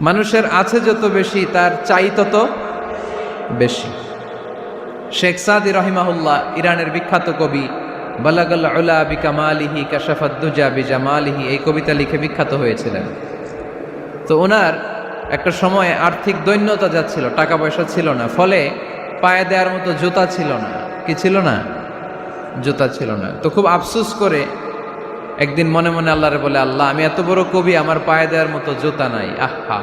মানুষের আছে যত বেশি তার চাই তত বেশি। শেখ সাদি রহিমাহুল্লাহ, ইরানের বিখ্যাত কবি, বালাগাল উলা বিকামালিহি কাশাফাদ দুজা বিজামালিহি, এই কবিতা লিখে বিখ্যাত হয়েছিলেন। তো ওনার একটা সময় আর্থিক দৈন্যতা যাচ্ছিল, টাকা পয়সা ছিল না, ফলে পায়ে দেওয়ার মতো জুতা ছিল না। কি ছিল না? জুতা ছিল না। তো খুব আফসোস করে একদিন মনে মনে আল্লাহরে বলে, আল্লাহ আমি এত বড় কবি, আমার পায়ে দেওয়ার মতো জুতা নাই। আহা,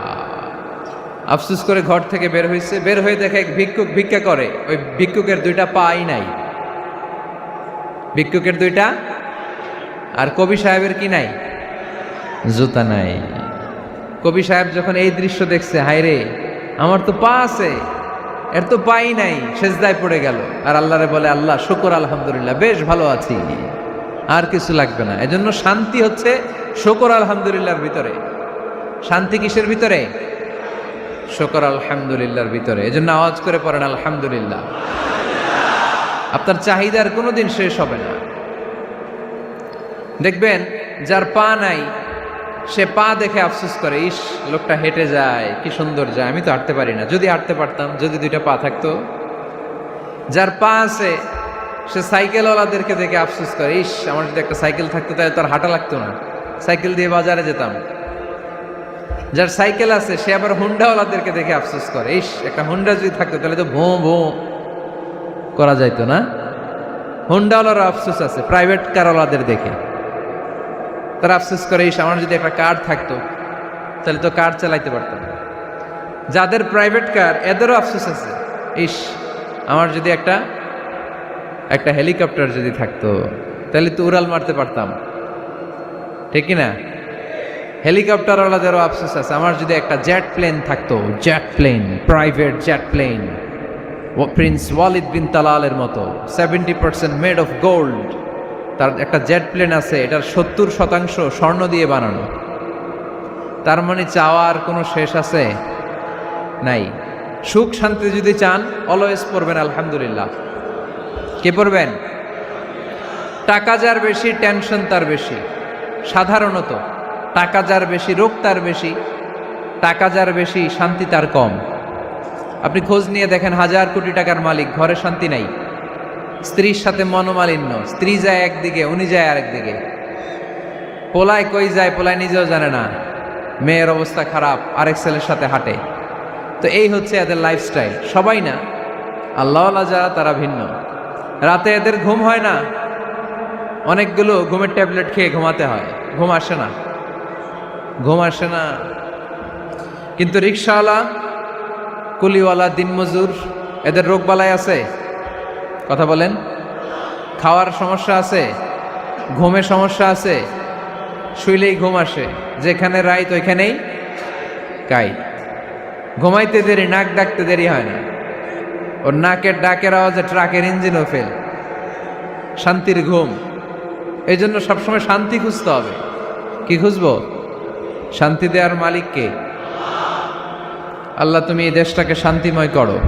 আফসোস করে ঘর থেকে বের হয়েছে। বের হয়ে দেখে এক ভিক্ষুক ভিক্ষা করে। ওই ভিক্ষুকের দুইটা পাই নাই, ভিক্ষুকের দুইটা, আর কবি সাহেবের কি নাই? জুতা নাই। কবি সাহেব যখন এই দৃশ্য দেখছে, হায় রে, আমার তো পা আছে, এর তো পাই নাই, সেজদায় পড়ে গেল। আর আল্লাহরে বলে, আল্লাহ শুকর আলহামদুলিল্লাহ, বেশ ভালো আছি, আর কিছু লাগবে না। এজন্য শান্তি হচ্ছে শুকর আলহামদুলিল্লাহর ভিতরে। শান্তি কিসের ভিতরে? শুকর আলহামদুলিল্লাহর ভিতরে। এজন্য আওয়াজ করে পড়েন আলহামদুলিল্লাহ। আপনার চাহিদার কোনোদিন শেষ হবে না। দেখবেন যার পা নাই, সে পা দেখে আফসোস করে, ইস লোকটা হেঁটে যায়, কি সুন্দর যায়, আমি তো হাঁটতে পারি না, যদি হাঁটতে পারতাম, যদি দুইটা পা থাকতো। যার পা আছে সে সাইকেলওয়ালাদেরকে দেখে আফসোস করে, ইস আমার যদি একটা সাইকেল থাকতো তাহলে তার হাঁটা লাগতো না, সাইকেল দিয়ে বাজারে যেতাম। যার সাইকেল আছে সে আবার হুন্ডাওয়ালাদেরকে দেখে আফসোস করে, ইস একটা হুন্ডা যদি থাকতো তাহলে তো ভোঁ ভোঁ করা যাইতো না। হুন্ডাওয়ালারও আফসোস আছে প্রাইভেট কারওয়ালাদের দেখে, তারা আফসোস করে, ইস আমার যদি একটা কার থাকতো তাহলে তো কার চালাইতে পারতাম। যাদের প্রাইভেট কার এদেরও আফসোস আছে, ইস আমার যদি একটা হেলিকপ্টার যদি থাকতো তাহলে তো উড়াল মারতে পারতাম, ঠিক না? হেলিকপ্টারওয়ালাদেরও আফসোস আছে, আমার যদি একটা জেট প্লেন থাকতো, jet plane, private jet plane, prince Walid bin তালালের মতো 70% মেড অফ গোল্ড, তার একটা জেট প্লেন আছে, এটার 70% স্বর্ণ দিয়ে বানানো। তার মানে চাওয়ার কোনো শেষ আছে? নাই। সুখ শান্তি যদি চান, অলওয়েজ পড়বেন আলহামদুলিল্লাহ। কে পড়বেন? টাকা যার বেশি, টেনশন তার বেশি। সাধারণত টাকা যার বেশি, রোগ তার বেশি। টাকা যার বেশি, শান্তি তার কম। আপনি খোঁজ নিয়ে দেখেন, 1000 কোটি টাকার মালিক, ঘরে শান্তি নাই। স্ত্রীর সাথে মনোমালিন্য, স্ত্রী যায় একদিকে, উনি যায় আরেকদিকে। পোলায় কই যায়, পোলায় নিজেও জানে না, মেয়ের অবস্থা খারাপ, আরেক ছেলের সাথে হাঁটে। তো এই হচ্ছে এদের লাইফস্টাইল। সবাই না, আল্লাহওয়ালা যারা তারা ভিন্ন। রাতে এদের ঘুম হয় না, অনেকগুলো ঘুমের ট্যাবলেট খেয়ে ঘুমাতে হয়, ঘুম আসে না, ঘুম আসে না। কিন্তু রিক্সাওয়ালা, কুলিওয়ালা, দিনমজুর, এদের রোগ বালাই আছে? কথা বলেন। খাওয়ার সমস্যা আছে, ঘুমের সমস্যা আছে, শুইলেই ঘুম আসে, যেখানে রাইত ওইখানেই কাই। ঘুমাইতে দেরি, নাক ডাকতে দেরি হয় না, ওর নাকের ডাকের আওয়াজে ট্রাকের ইঞ্জিনও ফেল। শান্তির ঘুম। এই জন্য সবসময় শান্তি খুঁজতে হবে। কি খুঁজবো? শান্তি দেওয়ার মালিক কে? আল্লাহ তুমি এই দেশটাকে শান্তিময় করো।